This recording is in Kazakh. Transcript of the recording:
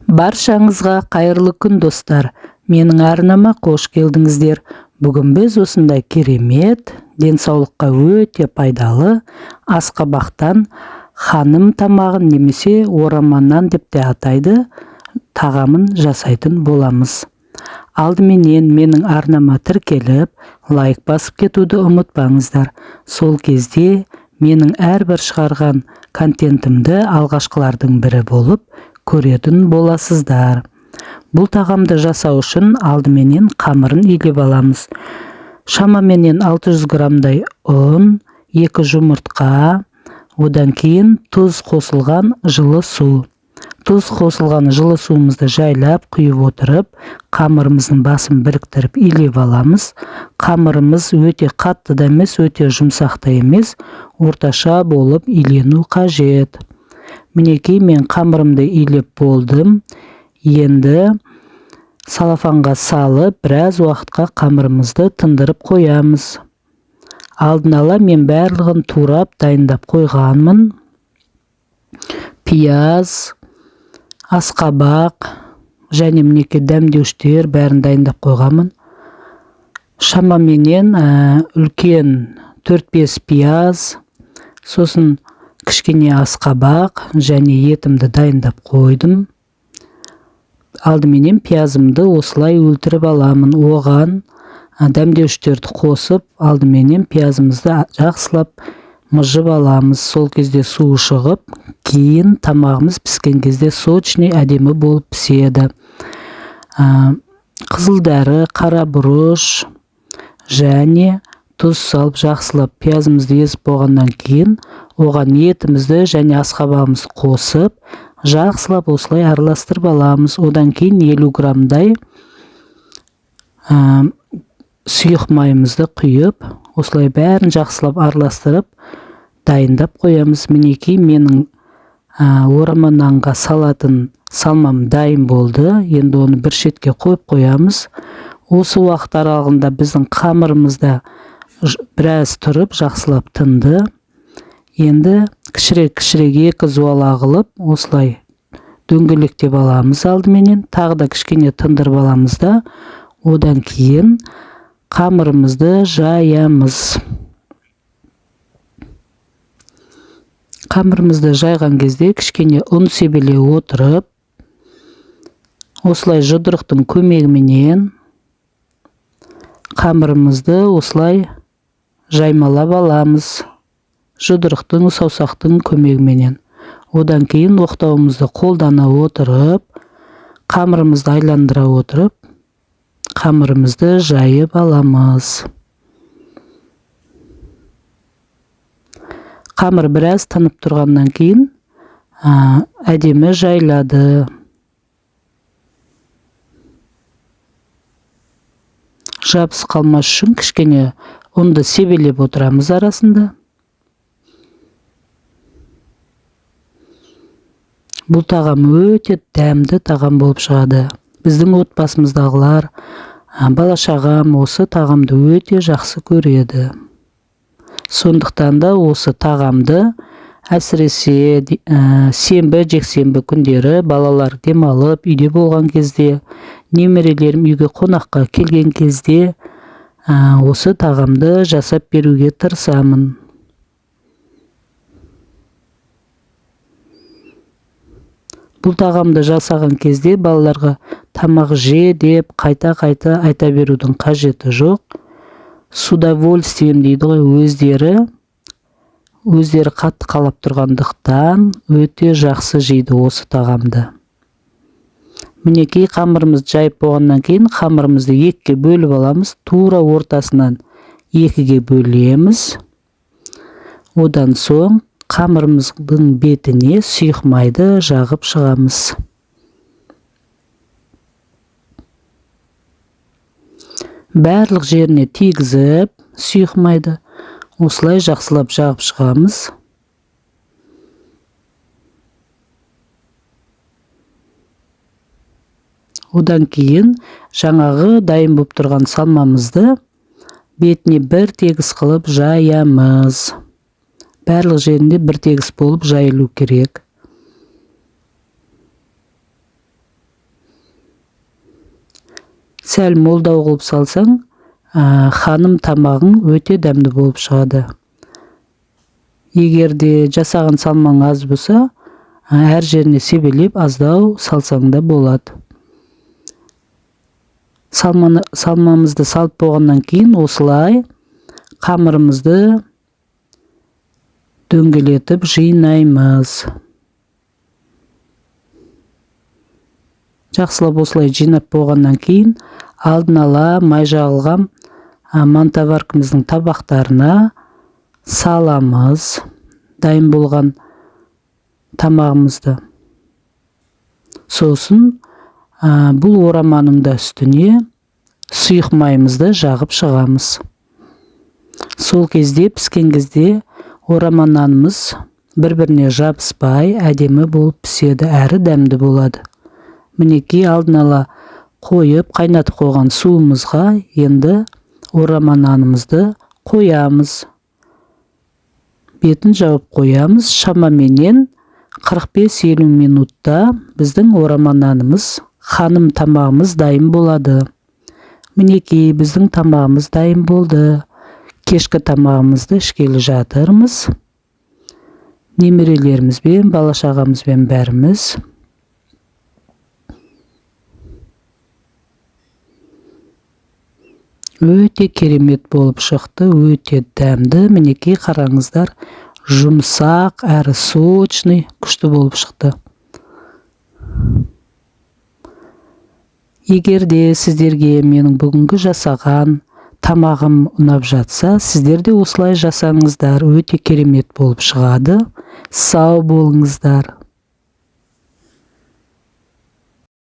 Баршаңызға қайырлы күн достар. Менің арнама қош келдіңіздер. Бүгін біз осындай керемет, денсаулыққа өте пайдалы асқабақтан ханым тамағын немесе ораманнан деп те атайды тағамын жасайтын боламыз. Алдыменен менің арнама тіркеліп, лайк басып кетуді ұмытпаңыздар. Сол кезде менің әрбір шығарған контентімді алғашқылардың бірі болып көретін боласыздар. Бұл тағамды жасау үшін алдыменен қамырын илеп аламыз. Шамаменен 600 граммдай ұн, 2 жұмыртқа, одан кейін тұз қосылған жылы су. Тұз қосылған жылы суымызды жайлап құйып отырып, қамырымыздың басын біріктіріп илеп аламыз. Қамырымыз өте қатты да емес, өте жұмсақ та емес, орташа болып илену қажет. Мінекей мен қамырымды илеп болдым. Енді салафанға салып, біраз уақытқа қамырымызды тындырып қоямыз. Алдын ала мен барлығын турап дайындап қойғанмын. Пияз, асқабақ және мінекей дәмдеуіштер бәрін дайындап қойғанмын. Шамаменен үлкен 4-5 пияз, сосын кішкене асқабақ және етімді дайындап қойдым. Алдыменен пиязымды осылай өлтіріп аламын. Оған дәмдеуіштерді қосып, алдыменен пиязымызды жақсылап мұжып аламыз. Сол кезде суы шығып, кейін тамағымыз піскен кезде сочный әдемі болып піседі. Қызылдәрі, қара бұрыш және тұз салып жақсылап пиязымызды езіп болғаннан кейін, оған етімізді және асқабағымызды қосып, жақсылап осылай араластырып аламыз. Одан кейін 50 граммдай сұйық майымызды құйып, осылай бәрін жақсылап араластырып, дайындап қоямыз. Мінекей менің ораманнанға салатын салмам дайын болды. Енді оны бір шетке қойып қоямыз. Осы уақыт аралығында біздің қамырымызда біраз тұрып, жақсылап тынды. Енді кішірек 2 зуала қылып, осылай дөңгелектеп аламыз алдыменен. Тағы да кішкене тындырып аламыз да, одан кейін қамырымызды жаямыз. Қамырымызды жайған кезде кішкене ұн себеле отырып, осылай жұдырықтың көмегіменен қамырымызды осылай жаймалап аламыз. Жұдырықтың, саусақтың көмегіменен. Одан кейін оқтауымызды қолдана отырып, қамырымызды айландыра отырып, қамырымызды жайып аламыз. Қамыр біраз тынып тұрғаннан кейін әдемі жайлады. Жабыс қалмас үшін кішкене ұнды себелеп отырамыз арасында. Бұл тағам өте дәмді тағам болып шығады. Біздің отбасымыздағылар, бала-шағам осы тағамды өте жақсы көреді. Сондықтан да осы тағамды әсіресе сенбі, жексенбі күндері балалар демалып, үйде болған кезде, немерелерім үйге қонаққа келген кезде осы тағамды жасап беруге тырысамын. Бұл тағамды жасаған кезде балаларға тамақ же деп қайта-қайта айта берудің қажеті жоқ. С удовольствием дейді ғой, өздері қатты қалап тұрғандықтан өте жақсы жейді осы тағамды. Мінекей қамырымызды жайып болғаннан кейін қамырымызды 2-ге бөліп аламыз. Тура ортасынан 2-ге бөлеміз. Одан соң қамырымыздың бетіне сұйық майды жағып шығамыз. Барлық жеріне тигізіп, сұйық майды осылай жақсылап жағып шығамыз. Одан кейін жаңағы дайын болып тұрған салмамызды бетіне бір тегіс қылып жаямыз. Барлық жерінде бір тегіс болып жайылу керек. сәл молдау қылып салсаң, ханым тамағың өте дәмді болып шығады. Егерде жасаған салмаң аз болса, әр жеріне себелеп аздау салсаң да болады. Салмамызды салып болғаннан кейін осылай қамырымызды дөңгелетіп жинаймыз. Жақсылап осылай жинап болғаннан кейін алдын ала май жағылған мантоваркамыздың табақтарына саламыз дайын болған тамағымызды. Сосын бұл ораманың да үстіне сұйық майымызды жағып шығамыз. Сол кезде піскен кезде орама нанымыз бір-біріне жабыспай әдемі болып піседі, әрі дәмді болады. Мінекей алдын ала қойып қайнатып қойған суымызға енді орама нанымызды қоямыз. Бетін жауып қоямыз. Шамаменен 45-50 минутта біздің орама нанымыз, ханым тамағымыз дайын болады. Мінекей біздің тамағымыз дайын болды. Кешкі тамағымызды ішкелі жатырмыз. Немерелерімізбен, бала-шағамызбен бәріміз. Өте керемет болып шықты, өте дәмді. Мінекей қараңыздар, жұмсақ, әрі сочный, күшті болып шықты. Егерде сіздерге менің бүгінгі жасаған тамағым ұнап жатса, сіздер де осылай жасаңыздар, өте керемет болып шығады. Сау болыңыздар.